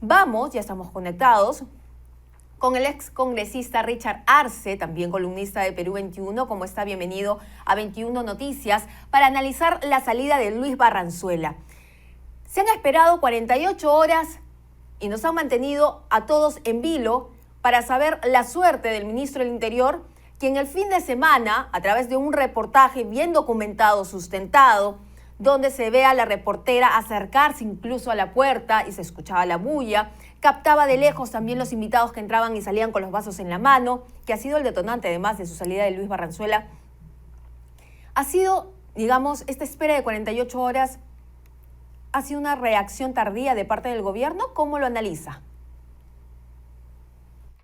Vamos, ya estamos conectados con el ex congresista Richard Arce, también columnista de Perú 21. ¿Cómo está? Bienvenido a 21 Noticias para analizar la salida de Luis Barranzuela. Se han esperado 48 horas y nos han mantenido a todos en vilo para saber la suerte del ministro del Interior, quien el fin de semana, a través de un reportaje bien documentado, sustentado, donde se ve a la reportera acercarse incluso a la puerta y se escuchaba la bulla, captaba de lejos también los invitados que entraban y salían con los vasos en la mano, que ha sido el detonante además de su salida de Luis Barranzuela. Ha sido, digamos, esta espera de 48 horas, ¿ha sido una reacción tardía de parte del gobierno? ¿Cómo lo analiza?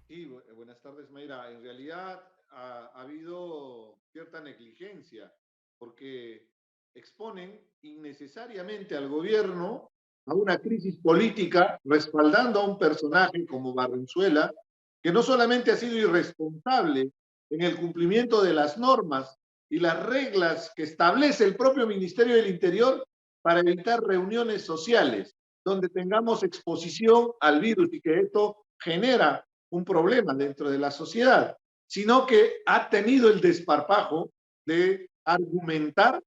Sí, buenas tardes, Mayra. En realidad ha habido cierta negligencia porque exponen innecesariamente al gobierno a una crisis política respaldando a un personaje como Barranzuela, que no solamente ha sido irresponsable en el cumplimiento de las normas y las reglas que establece el propio Ministerio del Interior para evitar reuniones sociales donde tengamos exposición al virus y que esto genera un problema dentro de la sociedad, sino que ha tenido el desparpajo de argumentar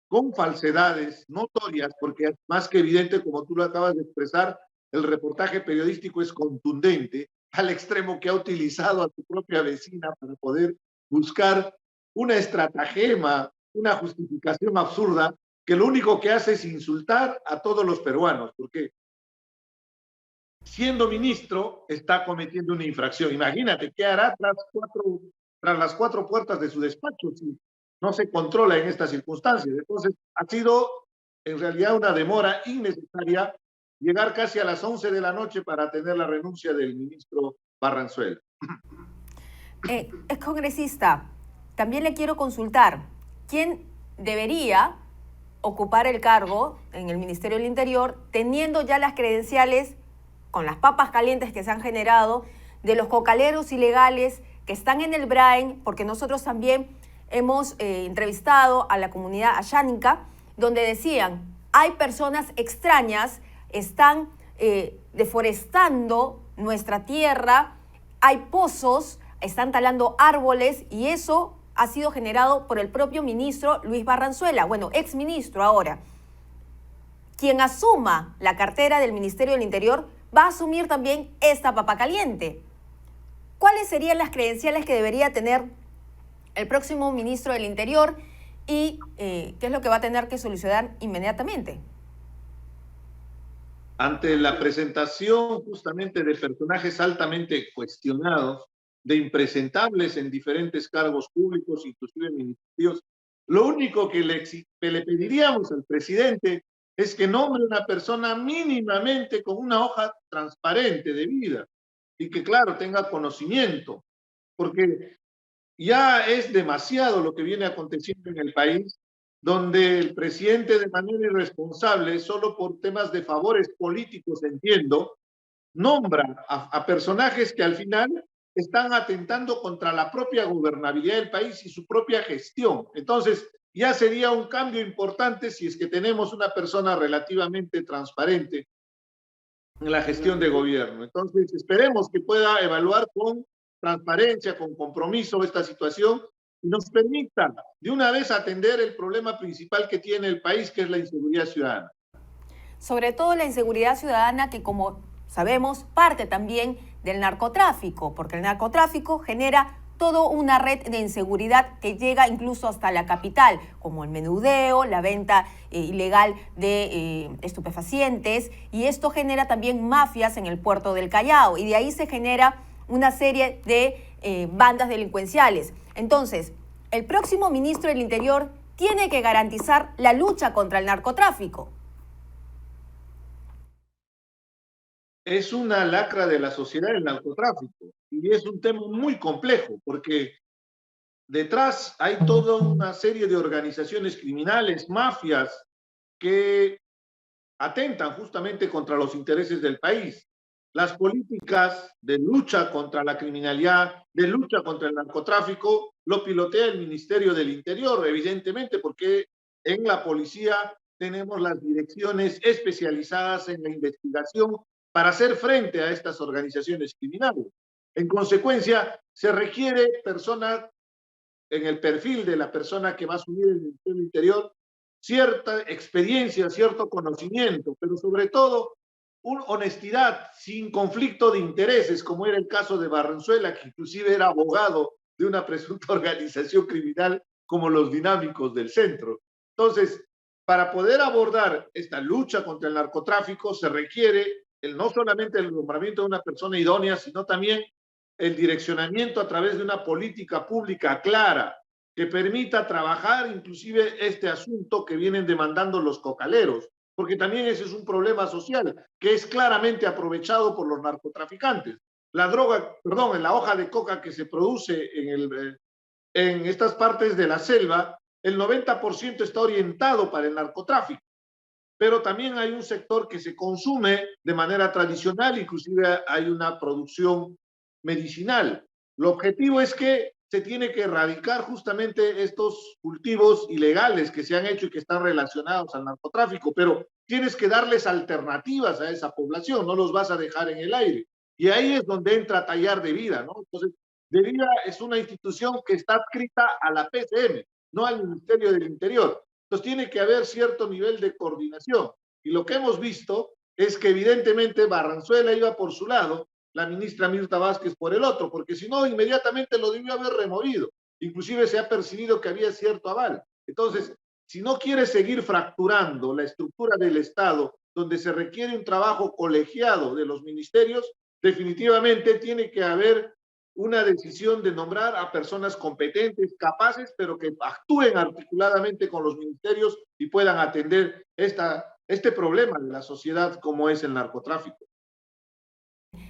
con falsedades notorias, porque es más que evidente, como tú lo acabas de expresar, el reportaje periodístico es contundente, al extremo que ha utilizado a su propia vecina para poder buscar una estratagema, una justificación absurda, que lo único que hace es insultar a todos los peruanos, porque siendo ministro, está cometiendo una infracción. Imagínate, ¿qué hará tras las cuatro puertas de su despacho si no se controla en estas circunstancias? Entonces, ha sido en realidad una demora innecesaria llegar casi a las 11 de la noche para tener la renuncia del ministro Barranzuela. Ex congresista, también le quiero consultar, ¿quién debería ocupar el cargo en el Ministerio del Interior teniendo ya las credenciales con las papas calientes que se han generado de los cocaleros ilegales que están en el Brain? Porque nosotros también hemos entrevistado a la comunidad ayánica, donde decían, hay personas extrañas, están deforestando nuestra tierra, hay pozos, están talando árboles, y eso ha sido generado por el propio ministro Luis Barranzuela, bueno, exministro ahora. Quien asuma la cartera del Ministerio del Interior va a asumir también esta papa caliente. ¿Cuáles serían las credenciales que debería tener el próximo ministro del Interior y qué es lo que va a tener que solucionar inmediatamente? Ante la presentación justamente de personajes altamente cuestionados, de impresentables en diferentes cargos públicos, inclusive ministerios, lo único que le pediríamos al presidente es que nombre una persona mínimamente con una hoja transparente de vida y que, claro, tenga conocimiento, porque ya es demasiado lo que viene aconteciendo en el país, donde el presidente de manera irresponsable, solo por temas de favores políticos, entiendo, nombra a personajes que al final están atentando contra la propia gobernabilidad del país y su propia gestión. Entonces, ya sería un cambio importante si es que tenemos una persona relativamente transparente en la gestión de gobierno. Entonces, esperemos que pueda evaluar con transparencia, con compromiso esta situación y nos permita de una vez atender el problema principal que tiene el país, que es la inseguridad ciudadana. Sobre todo la inseguridad ciudadana, que como sabemos parte también del narcotráfico, porque el narcotráfico genera toda una red de inseguridad que llega incluso hasta la capital, como el menudeo, la venta ilegal de estupefacientes, y esto genera también mafias en el puerto del Callao, y de ahí se genera una serie de bandas delincuenciales. Entonces, el próximo ministro del Interior tiene que garantizar la lucha contra el narcotráfico. Es una lacra de la sociedad el narcotráfico y es un tema muy complejo porque detrás hay toda una serie de organizaciones criminales, mafias, que atentan justamente contra los intereses del país. Las políticas de lucha contra la criminalidad, de lucha contra el narcotráfico, lo pilotea el Ministerio del Interior, evidentemente, porque en la policía tenemos las direcciones especializadas en la investigación para hacer frente a estas organizaciones criminales. En consecuencia, se requiere persona en el perfil de la persona que va a asumir el Ministerio del Interior cierta experiencia, cierto conocimiento, pero sobre todo una honestidad sin conflicto de intereses, como era el caso de Barranzuela, que inclusive era abogado de una presunta organización criminal como los dinámicos del centro. Entonces, para poder abordar esta lucha contra el narcotráfico se requiere no solamente el nombramiento de una persona idónea, sino también el direccionamiento a través de una política pública clara que permita trabajar inclusive este asunto que vienen demandando los cocaleros, porque también ese es un problema social que es claramente aprovechado por los narcotraficantes. La droga, perdón, en la hoja de coca que se produce en estas partes de la selva, el 90% está orientado para el narcotráfico, pero también hay un sector que se consume de manera tradicional, inclusive hay una producción medicinal. El objetivo es que se tiene que erradicar justamente estos cultivos ilegales que se han hecho y que están relacionados al narcotráfico, pero tienes que darles alternativas a esa población, no los vas a dejar en el aire. Y ahí es donde entra Tallar de Vida, ¿no? Entonces, De Vida es una institución que está adscrita a la PCM, no al Ministerio del Interior. Entonces tiene que haber cierto nivel de coordinación. Y lo que hemos visto es que evidentemente Barranzuela iba por su lado, la ministra Mirta Vázquez por el otro, porque si no, inmediatamente lo debió haber removido. Inclusive se ha percibido que había cierto aval. Entonces, si no quiere seguir fracturando la estructura del Estado, donde se requiere un trabajo colegiado de los ministerios, definitivamente tiene que haber una decisión de nombrar a personas competentes, capaces, pero que actúen articuladamente con los ministerios y puedan atender este problema de la sociedad como es el narcotráfico.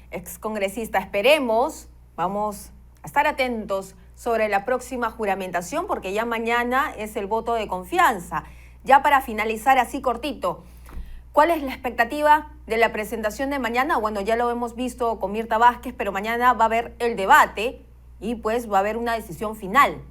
Excongresista, esperemos, vamos a estar atentos sobre la próxima juramentación porque ya mañana es el voto de confianza. Ya para finalizar así cortito, ¿cuál es la expectativa de la presentación de mañana? Bueno, ya lo hemos visto con Mirta Vázquez, pero mañana va a haber el debate y pues va a haber una decisión final.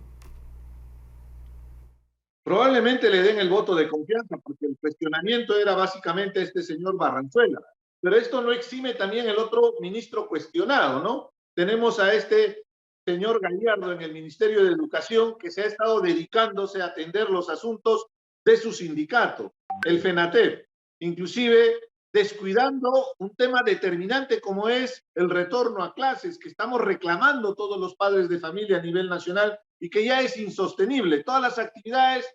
Probablemente le den el voto de confianza porque el cuestionamiento era básicamente este señor Barranzuela. Pero esto no exime también el otro ministro cuestionado, ¿no? Tenemos a este señor Gallardo en el Ministerio de Educación que se ha estado dedicándose a atender los asuntos de su sindicato, el FENATEP, inclusive descuidando un tema determinante como es el retorno a clases que estamos reclamando todos los padres de familia a nivel nacional y que ya es insostenible. Todas las actividades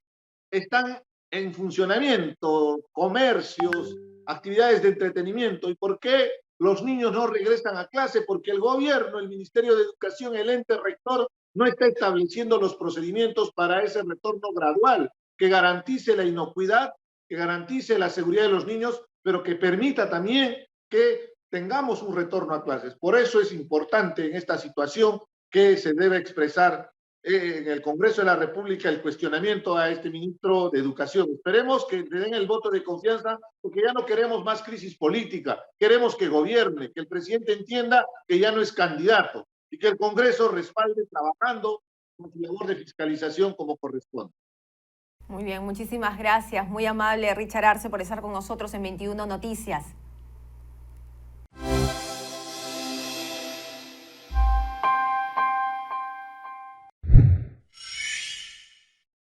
están en funcionamiento, comercios, actividades de entretenimiento. ¿Y por qué los niños no regresan a clase? Porque el gobierno, el Ministerio de Educación, el ente rector, no está estableciendo los procedimientos para ese retorno gradual, que garantice la inocuidad, que garantice la seguridad de los niños, pero que permita también que tengamos un retorno a clases. Por eso es importante en esta situación que se debe expresar en el Congreso de la República el cuestionamiento a este ministro de Educación. Esperemos que le den el voto de confianza porque ya no queremos más crisis política, queremos que gobierne, que el presidente entienda que ya no es candidato y que el Congreso respalde trabajando con su labor de fiscalización como corresponde. Muy bien, muchísimas gracias. Muy amable Richard Arce por estar con nosotros en 21 Noticias.